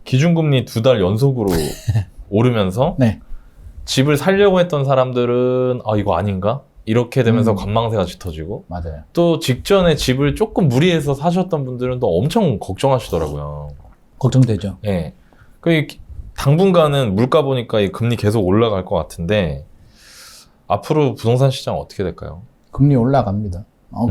기준금리 2달 연속으로 오르면서 네. 집을 살려고 했던 사람들은 아 이거 아닌가? 이렇게 되면서 관망세가 짙어지고 맞아요. 또 직전에 집을 조금 무리해서 사셨던 분들은 또 엄청 걱정하시더라고요. 걱정되죠. 예. 그 당분간은 물가 보니까 이 금리 계속 올라갈 것 같은데 앞으로 부동산 시장 어떻게 될까요? 금리 올라갑니다.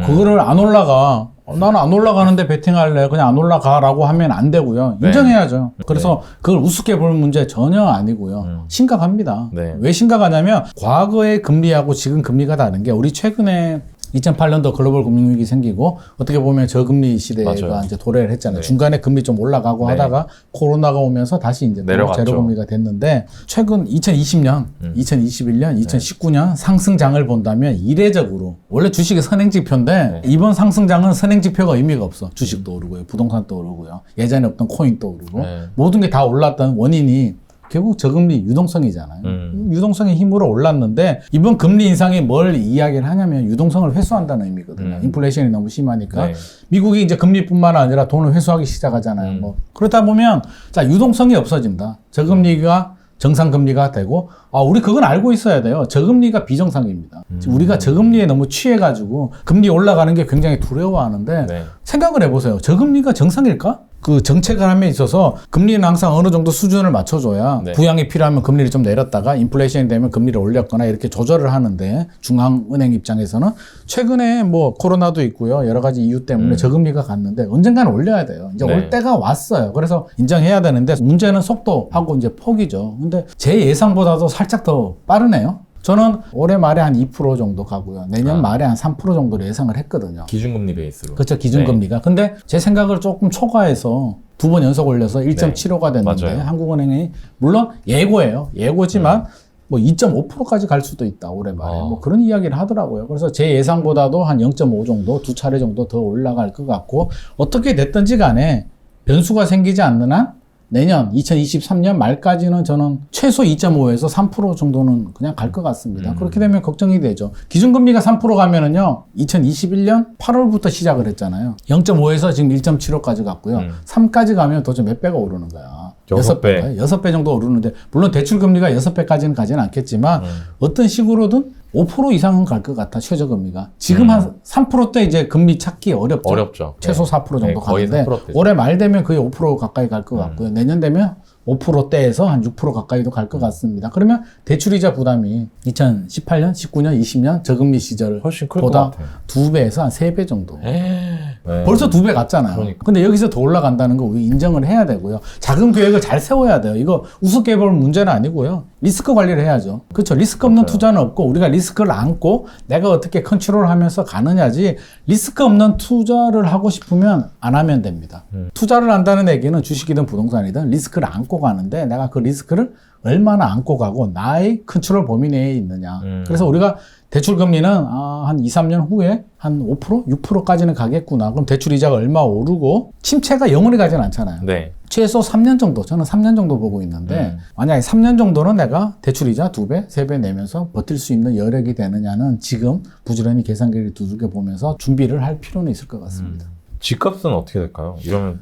그거를 안 올라가. 나는 안 올라가는데 베팅할래. 그냥 안 올라가라고 하면 안 되고요. 인정해야죠. 그래서 그걸 우습게 볼 문제 전혀 아니고요. 심각합니다. 네. 왜 심각하냐면 과거의 금리하고 지금 금리가 다른 게 우리 최근에 2008년도 글로벌 금융위기 생기고 어떻게 보면 저금리 시대가 맞아요. 이제 도래를 했잖아요. 네. 중간에 금리 좀 올라가고 네. 하다가 코로나가 오면서 다시 이제 내려갔죠. 제로금리가 됐는데 최근 2020년, 2021년, 2019년 상승장을 본다면 이례적으로 원래 주식이 선행지표인데 이번 상승장은 선행지표가 의미가 없어. 주식도 오르고요. 부동산도 오르고요. 예전에 없던 코인도 오르고 모든 게 다 올랐던 원인이 결국 저금리 유동성이잖아요. 유동성의 힘으로 올랐는데 이번 금리 인상이 뭘 이야기를 하냐면 유동성을 회수한다는 의미거든요. 인플레이션이 너무 심하니까. 미국이 이제 금리뿐만 아니라 돈을 회수하기 시작하잖아요. 뭐 그러다 보면 자 유동성이 없어진다. 저금리가 정상금리가 되고 우리 그건 알고 있어야 돼요. 저금리가 비정상입니다. 우리가 저금리에 너무 취해가지고 금리 올라가는 게 굉장히 두려워하는데 생각을 해보세요. 저금리가 정상일까? 그 정책을 함에 있어서 금리는 항상 어느 정도 수준을 맞춰줘야 부양이 필요하면 금리를 좀 내렸다가 인플레이션이 되면 금리를 올렸거나 이렇게 조절을 하는데 중앙은행 입장에서는 최근에 뭐 코로나도 있고요. 여러 가지 이유 때문에 저금리가 갔는데 언젠가는 올려야 돼요. 이제 올 때가 왔어요. 그래서 인정해야 되는데 문제는 속도하고 이제 폭이죠. 근데 제 예상보다도 살짝 더 빠르네요. 저는 올해 말에 한 2% 정도 가고요. 내년 말에 한 3% 정도로 예상을 했거든요. 기준금리 베이스로. 그렇죠. 기준금리가. 근데 제 생각을 조금 초과해서 2번 연속 올려서 1.75가 됐는데 맞아요. 한국은행이 물론 예고예요. 예고지만 뭐 2.5%까지 갈 수도 있다. 올해 말에. 뭐 그런 이야기를 하더라고요. 그래서 제 예상보다도 한 0.5 정도, 2차례 정도 더 올라갈 것 같고 어떻게 됐든지 간에 변수가 생기지 않는 한 내년 2023년 말까지는 저는 최소 2.5에서 3% 정도는 그냥 갈 것 같습니다. 그렇게 되면 걱정이 되죠. 기준금리가 3% 가면은요, 2021년 8월부터 시작을 했잖아요. 0.5에서 지금 1.75까지 갔고요. 3까지 가면 도대체 몇 배가 오르는 거야. 6배. 6배 정도 오르는데, 물론 대출금리가 6배까지는 가지는 않겠지만, 어떤 식으로든 5% 이상은 갈 것 같아, 최저금리가. 지금 한 3%대 이제 금리 찾기 어렵죠. 어렵죠. 최소 4% 정도 거의 가는데 4%대죠. 올해 말 되면 거의 5% 가까이 갈 것 같고요. 내년 되면 5%대에서 한 6% 가까이도 갈 것 같습니다. 그러면 대출이자 부담이 2018년, 19년, 20년 저금리 시절 훨씬 클 것 보다 같아요. 2배에서 한 3배 정도. 네. 벌써 2배 갔잖아요. 그러니까. 근데 여기서 더 올라간다는 거 우리 인정을 해야 되고요. 자금 계획을 잘 세워야 돼요. 이거 우습게 볼 문제는 아니고요. 리스크 관리를 해야죠. 그렇죠. 리스크 없는 투자는 없고 우리가 리스크를 안고 내가 어떻게 컨트롤하면서 가느냐지 리스크 없는 투자를 하고 싶으면 안 하면 됩니다. 투자를 한다는 얘기는 주식이든 부동산이든 리스크를 안고 가는데 내가 그 리스크를 얼마나 안고 가고 나의 컨트롤 범위 내에 있느냐. 그래서 우리가 대출금리는 한 2, 3년 후에 한 5%? 6%까지는 가겠구나. 그럼 대출이자가 얼마 오르고 침체가 영원히 가진 않잖아요. 네. 최소 3년 정도, 저는 3년 정도 보고 있는데 만약에 3년 정도는 내가 대출이자 2배, 3배 내면서 버틸 수 있는 여력이 되느냐는 지금 부지런히 계산기를 두들겨 보면서 준비를 할 필요는 있을 것 같습니다. 집값은 어떻게 될까요? 이러면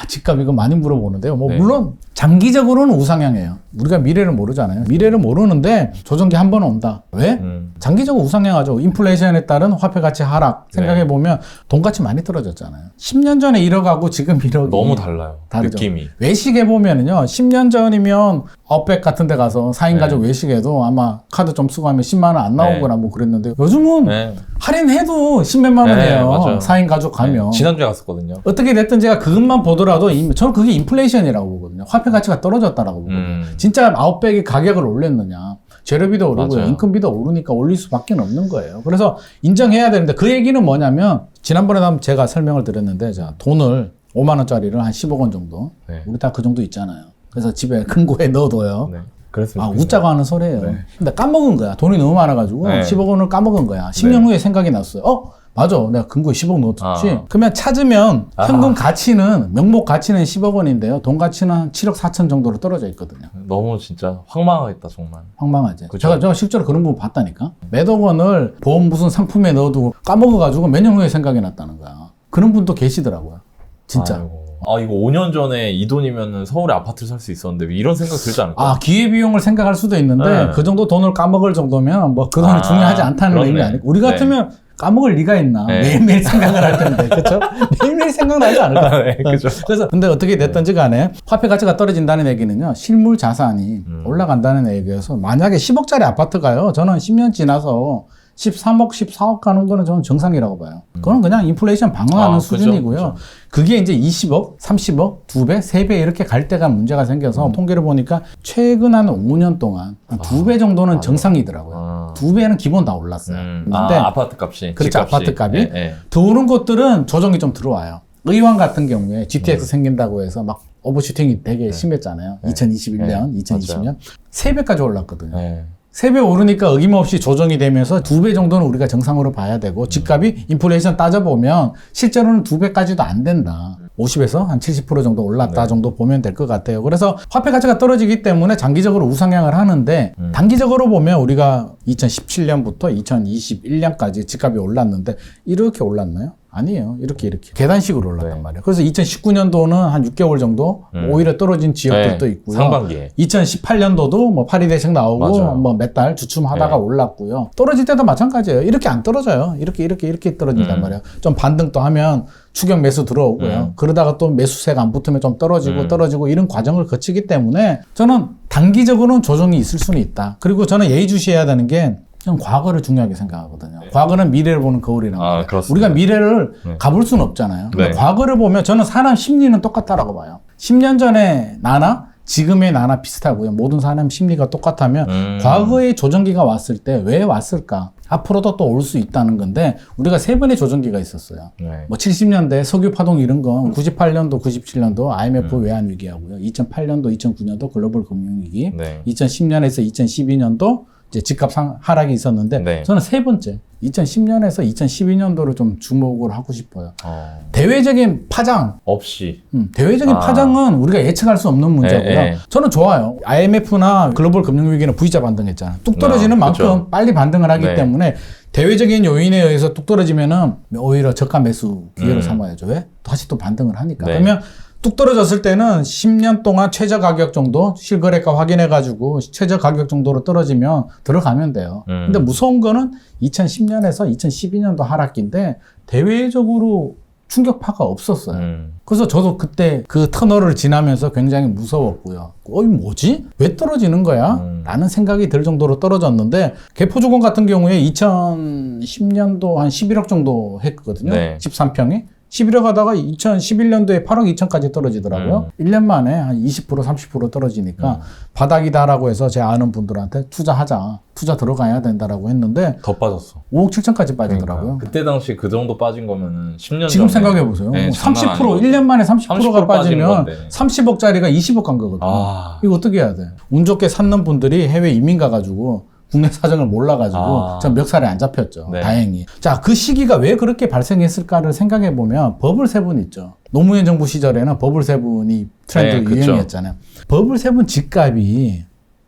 집값 이거 많이 물어보는데요. 물론 장기적으로는 우상향이에요. 우리가 미래를 모르잖아요. 미래를 모르는데 조정기 한 번 온다. 왜? 장기적으로 우상향하죠. 인플레이션에 따른 화폐 가치 하락 생각해보면 돈가치 많이 떨어졌잖아요. 10년 전에 1억하고 지금 1억이 너무 달라요. 다르죠. 느낌이. 외식해보면은요, 10년 전이면 아웃백 같은 데 가서 4인 가족 외식해도 아마 카드 좀 쓰고 하면 10만 원 안 나오거나 뭐 그랬는데 요즘은 할인해도 10몇만 원이에요. 맞아요. 4인 가족 가면. 지난주에 갔었거든요. 어떻게 됐든 제가 그것만 보더라도 저는 그게 인플레이션이라고 보거든요. 화폐 가치가 떨어졌다라고 보거든요. 진짜 아웃백이 가격을 올렸느냐. 재료비도 오르고요. 맞아요. 인건비도 오르니까 올릴 수밖에 없는 거예요. 그래서 인정해야 되는데 그 얘기는 뭐냐면 지난번에 제가 설명을 드렸는데 자, 돈을 5만 원짜리를 한 10억 원 정도. 우리 다 그 정도 있잖아요. 그래서 집에 큰 거에 넣어둬요. 그랬으면 웃자고 하는 소리예요. 근데 까먹은 거야. 돈이 너무 많아가지고 10억 원을 까먹은 거야. 10년 후에 생각이 났어요. 맞아. 내가 근거에 10억 넣었지. 그러면 찾으면 현금 가치는, 명목 가치는 10억 원인데요. 돈 가치는 한 7억 4천 정도로 떨어져 있거든요. 너무 진짜 황망하겠다, 정말. 황망하지. 그쵸? 제가 실제로 그런 부분 봤다니까. 몇억 원을 보험 무슨 상품에 넣어두고 까먹어가지고 몇 년 후에 생각이 났다는 거야. 그런 분도 계시더라고요. 진짜. 아이고. 아, 이거 5년 전에 이 돈이면 서울에 아파트를 살 수 있었는데 왜 이런 생각 들지 않을까? 아, 기회비용을 생각할 수도 있는데 네. 그 정도 돈을 까먹을 정도면 뭐 그 돈이 중요하지 않다는 그렇네. 의미 아니고 우리 같으면 까먹을 리가 있나. 네. 매일매일 생각을 할 텐데. 그렇죠? 매일매일 생각나지 않을까. 네, 그죠. 그래서 근데 어떻게 됐든지 간에 화폐 가치가 떨어진다는 얘기는요. 실물 자산이 올라간다는 얘기여서 만약에 10억짜리 아파트가요. 저는 10년 지나서 13억, 14억 가는 거는 저는 정상이라고 봐요. 그건 그냥 인플레이션 방어하는 수준이고요. 그죠. 그게 이제 20억, 30억, 2배, 3배 이렇게 갈 때가 문제가 생겨서 통계를 보니까 최근 한 5년 동안 한 2배 정도는 정상이더라고요. 2배는 기본 다 올랐어요. 근데 아파트 값이. 그렇죠. 집값이. 아파트 값이. 예, 예. 들어오는 곳들은 조정이 좀 들어와요. 의왕 같은 경우에 GTX 생긴다고 해서 막 오버슈팅이 되게 심했잖아요. 2021년, 2020년. 3배까지 올랐거든요. 네. 3배 오르니까 어김없이 조정이 되면서 2배 정도는 우리가 정상으로 봐야 되고 집값이 인플레이션 따져보면 실제로는 2배까지도 안 된다. 50에서 한 70% 정도 올랐다 정도 보면 될 것 같아요. 그래서 화폐 가치가 떨어지기 때문에 장기적으로 우상향을 하는데 단기적으로 보면 우리가 2017년부터 2021년까지 집값이 올랐는데 이렇게 올랐나요? 아니에요. 이렇게 계단식으로 올랐단 말이에요. 그래서 2019년도는 한 6개월 정도 오히려 떨어진 지역들도 네. 있고요. 상반기에. 2018년도도 뭐 파리 대책 나오고 맞아요. 뭐 몇 달 주춤하다가 네. 올랐고요. 떨어질 때도 마찬가지예요. 이렇게 안 떨어져요. 이렇게 떨어진단 말이에요. 좀 반등 또 하면 추격 매수 들어오고요. 그러다가 또 매수세가 안 붙으면 좀 떨어지고 이런 과정을 거치기 때문에 저는 단기적으로는 조정이 있을 수는 있다. 그리고 저는 예의주시해야 되는 게 저는 과거를 중요하게 생각하거든요. 과거는 미래를 보는 거울이라고 해요. 그렇습니다. 우리가 미래를 가볼 수는 없잖아요. 근데 네. 과거를 보면 저는 사람 심리는 똑같다라고 봐요. 10년 전에 나나 지금의 나나 비슷하고요. 모든 사람 심리가 똑같다면 과거의 조정기가 왔을 때 왜 왔을까? 앞으로도 또 올 수 있다는 건데 우리가 3번의 조정기가 있었어요. 네. 뭐 70년대 석유 파동 이런 건 98년도, 97년도 IMF 외환 위기하고요. 2008년도, 2009년도 글로벌 금융위기, 네. 2010년에서 2012년도 이제 집값 하락이 있었는데 네. 저는 3번째 2010년에서 2012년도를 좀 주목을 하고 싶어요. 어. 대외적인 파장, 없이. 대외적인 파장은 우리가 예측할 수 없는 문제고요. 네. 저는 좋아요. IMF나 글로벌 금융위기는 V자 반등했잖아요. 뚝 떨어지는 만큼 그쵸. 빨리 반등을 하기 네. 때문에 대외적인 요인에 의해서 뚝 떨어지면은 오히려 저가 매수 기회로 삼아야죠. 왜? 다시 또 반등을 하니까. 네. 그러면 뚝 떨어졌을 때는 10년 동안 최저 가격 정도 실거래가 확인해가지고 최저 가격 정도로 떨어지면 들어가면 돼요. 근데 무서운 거는 2010년에서 2012년도 하락기인데 대외적으로 충격파가 없었어요. 그래서 저도 그때 그 터널을 지나면서 굉장히 무서웠고요. 어이 뭐지? 왜 떨어지는 거야? 라는 생각이 들 정도로 떨어졌는데 개포주공 같은 경우에 2010년도 한 11억 정도 했거든요. 네. 13평이. 11억 하다가 2011년도에 8억 2천까지 떨어지더라고요. 1년 만에 한 20% 30% 떨어지니까 바닥이다라고 해서 제 아는 분들한테 투자하자. 투자 들어가야 된다라고 했는데 더 빠졌어. 5억 7천까지 빠지더라고요. 그때 당시 그 정도 빠진 거면은 10년 지금 전에. 생각해 보세요. 네, 30% 장난 아니거든요. 1년 만에 30%가 30% 빠지는 빠지면 건데. 30억짜리가 20억 간 거거든요. 아. 이거 어떻게 해야 돼? 운 좋게 샀는 분들이 해외 이민 가가지고 국내 사정을 몰라가지고 전 멱살에 안 잡혔죠. 네. 다행히. 자, 그 시기가 왜 그렇게 발생했을까를 생각해 보면 버블 세븐 있죠. 노무현 정부 시절에는 버블 세븐이 트렌드 네, 그쵸. 유행이었잖아요. 버블 세븐 집값이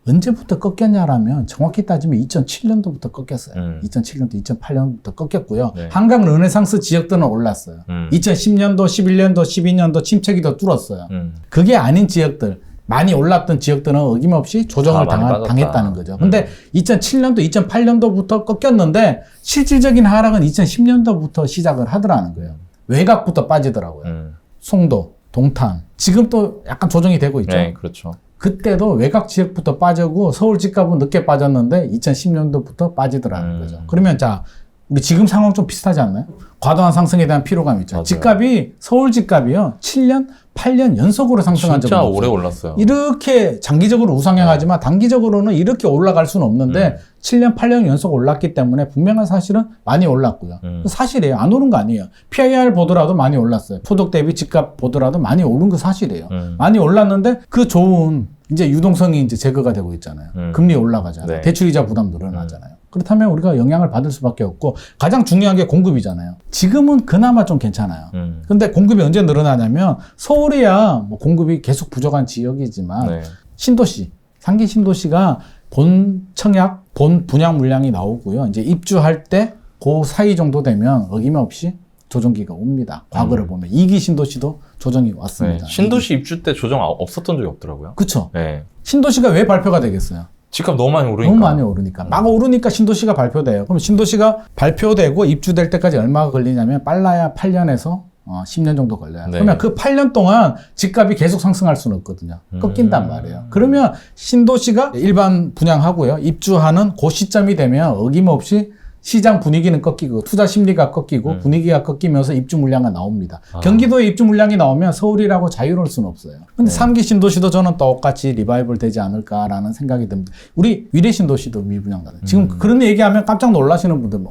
언제부터 꺾였냐라면 정확히 따지면 2007년도부터 꺾였어요. 2007년도, 2008년부터 꺾였고요. 네. 한강 르네상스 지역들은 올랐어요. 2010년도, 11년도, 12년도 침체기 더 뚫었어요. 그게 아닌 지역들, 많이 올랐던 지역들은 어김없이 조정을 많이 빠졌다. 당했다는 거죠. 근데 2007년도, 2008년도부터 꺾였는데 실질적인 하락은 2010년도부터 시작을 하더라는 거예요. 외곽부터 빠지더라고요. 송도, 동탄. 지금 또 약간 조정이 되고 있죠. 네, 그렇죠. 그때도 외곽 지역부터 빠지고 서울 집값은 늦게 빠졌는데 2010년도부터 빠지더라는 거죠. 그러면 자, 우리 지금 상황 좀 비슷하지 않나요? 과도한 상승에 대한 피로감이 있죠. 맞아요. 집값이 서울 집값이요. 7년, 8년 연속으로 상승한 적은 진짜 없어요. 오래 올랐어요. 이렇게 장기적으로 우상향하지만 단기적으로는 이렇게 올라갈 수는 없는데 7년, 8년 연속 올랐기 때문에 분명한 사실은 많이 올랐고요. 사실이에요. 안 오른 거 아니에요. PIR 보더라도 많이 올랐어요. 소득 대비 집값 보더라도 많이 오른 거 사실이에요. 많이 올랐는데 그 좋은 이제 유동성이 이제 제거가 되고 있잖아요. 금리 올라가잖아요. 네. 대출이자 부담 늘어나잖아요. 그렇다면 우리가 영향을 받을 수밖에 없고 가장 중요한 게 공급이잖아요. 지금은 그나마 좀 괜찮아요. 근데 공급이 언제 늘어나냐면 서울이야 뭐 공급이 계속 부족한 지역이지만 네. 신도시, 상기 신도시가 본 청약, 본 분양 물량이 나오고요. 이제 입주할 때 그 사이 정도 되면 어김없이 조정기가 옵니다. 과거를 보면 이기 신도시도 조정이 왔습니다. 네. 신도시 입주 때 조정 없었던 적이 없더라고요. 그쵸? 네. 신도시가 왜 발표가 되겠어요? 집값 너무 많이 오르니까. 너무 많이 오르니까. 막 오르니까 신도시가 발표돼요. 그럼 신도시가 발표되고 입주될 때까지 얼마가 걸리냐면 빨라야 8년에서 10년 정도 걸려요. 네. 그러면 그 8년 동안 집값이 계속 상승할 수는 없거든요. 꺾인단 말이에요. 그러면 신도시가 일반 분양하고요. 입주하는 그 시점이 되면 어김없이 시장 분위기는 꺾이고 투자 심리가 꺾이고 분위기가 꺾이면서 입주 물량가 나옵니다. 경기도에 입주 물량이 나오면 서울이라고 자유로울 수는 없어요. 근데 3기 신도시도 저는 똑같이 리바이벌 되지 않을까라는 생각이 듭니다. 우리 위례 신도시도 미분양 나요. 지금 그런 얘기하면 깜짝 놀라시는 분들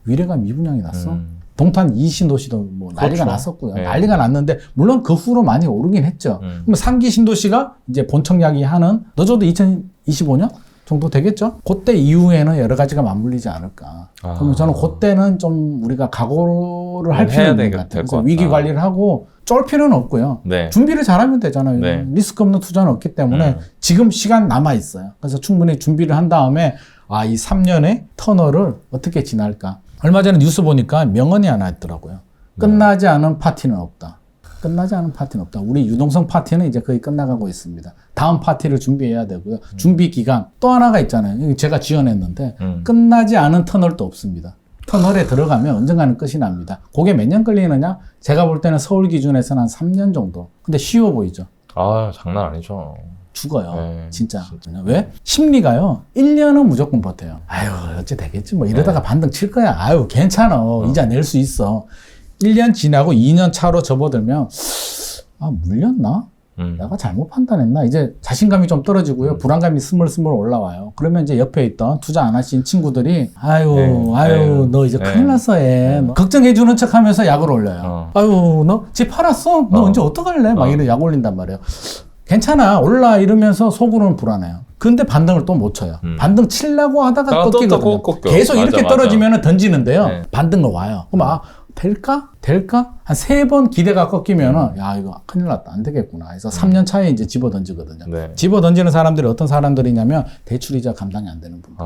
위례가 미분양이 났어? 동탄 2신도시도 뭐 난리가 그렇죠. 났었고요. 네. 난리가 났는데 물론 그 후로 많이 오르긴 했죠. 그럼 3기 신도시가 이제 본청약이 하는 늦어도 2025년 정도 되겠죠? 그때 이후에는 여러 가지가 맞물리지 않을까. 그러면 저는 그때는 좀 우리가 각오를 할 필요가 있는 것 같아요. 그래서 위기 관리를 하고 쫄 필요는 없고요. 네. 준비를 잘하면 되잖아요. 네. 리스크 없는 투자는 없기 때문에 지금 시간 남아 있어요. 그래서 충분히 준비를 한 다음에 이 3년의 터널을 어떻게 지날까. 얼마 전에 뉴스 보니까 명언이 하나 있더라고요. 끝나지 않은 파티는 없다. 끝나지 않은 파티는 없다. 우리 유동성 파티는 이제 거의 끝나가고 있습니다. 다음 파티를 준비해야 되고요. 준비 기간 또 하나가 있잖아요. 제가 지원했는데 끝나지 않은 터널도 없습니다. 터널에 들어가면 언젠가는 끝이 납니다. 그게 몇 년 걸리느냐? 제가 볼 때는 서울 기준에서는 한 3년 정도. 근데 쉬워 보이죠? 장난 아니죠. 죽어요. 네, 진짜. 왜? 심리가요. 1년은 무조건 버텨요. 아유, 어째 되겠지. 뭐 이러다가 반등 칠 거야. 아유, 괜찮아. 이자 낼 수 있어. 1년 지나고 2년 차로 접어들면 물렸나? 내가 잘못 판단했나? 이제 자신감이 좀 떨어지고요. 불안감이 스물스물 올라와요. 그러면 이제 옆에 있던 투자 안 하신 친구들이 너 이제 큰일 났어 해. 걱정해 주는 척 하면서 약을 올려요. 너 집 팔았어? 너 언제 어떡할래? 막 이런 약 올린단 말이에요. 괜찮아. 올라 이러면서 속으로는 불안해요. 근데 반등을 또 못 쳐요. 반등 치려고 하다가 꺾이거든요. 계속 이렇게 떨어지면 던지는데요. 네. 반등은 와요. 그럼 될까? 한 3번 기대가 꺾이면은, 이거 큰일 났다. 안 되겠구나. 그래서 3년 차에 이제 집어 던지거든요. 네. 집어 던지는 사람들이 어떤 사람들이냐면, 대출이자 감당이 안 되는 분들.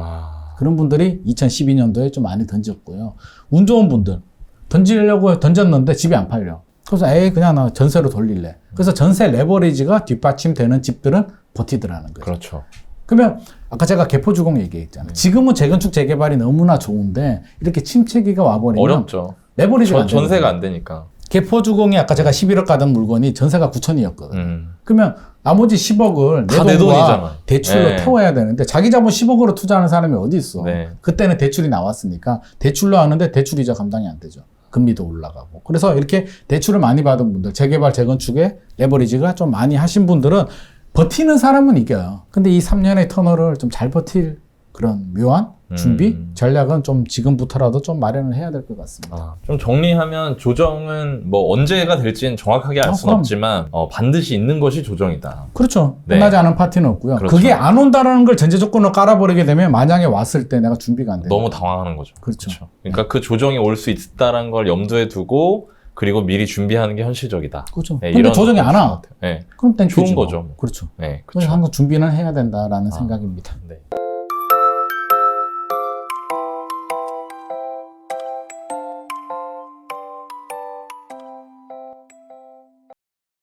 그런 분들이 2012년도에 좀 많이 던졌고요. 운 좋은 분들. 던지려고 던졌는데 집이 안 팔려. 그래서 그냥 나 전세로 돌릴래. 그래서 전세 레버리지가 뒷받침되는 집들은 버티더라는 거죠. 그렇죠. 그러면 아까 제가 개포주공 얘기했잖아요. 지금은 재건축 재개발이 너무나 좋은데 이렇게 침체기가 와버리면 어렵죠. 레버리지가 안 되는 전세가 거예요. 안 되니까. 개포주공이 아까 제가 11억 가던 물건이 전세가 9천이었거든요. 그러면 나머지 10억을 다 내 돈이잖아. 대출로 네. 태워야 되는데 자기 자본 10억으로 투자하는 사람이 어디 있어. 네. 그때는 대출이 나왔으니까 대출로 하는데 대출이자 감당이 안 되죠. 금리도 올라가고. 그래서 이렇게 대출을 많이 받은 분들, 재개발, 재건축에 레버리지가 좀 많이 하신 분들은 버티는 사람은 이겨요. 근데 이 3년의 터널을 좀 잘 버틸 그런 묘한 준비, 전략은 좀 지금부터라도 좀 마련을 해야 될 것 같습니다. 좀 정리하면 조정은 뭐 언제가 될지는 정확하게 알 수는 그럼. 없지만 반드시 있는 것이 조정이다. 그렇죠. 네. 끝나지 않은 파티는 없고요. 그렇죠. 그게 안 온다는 걸 전제 조건으로 깔아버리게 되면 만약에 왔을 때 내가 준비가 안 돼요. 너무 당황하는 거죠. 그렇죠. 그러니까 그 조정이 올 수 있다는 걸 염두에 두고 그리고 미리 준비하는 게 현실적이다. 그렇죠. 네, 근데 이런 조정이 안 와. 것 같아요. 네. 그럼 땡큐지. 좋은 거죠. 그렇죠. 네, 그래서 그렇죠. 항상 준비는 해야 된다라는 생각입니다. 네.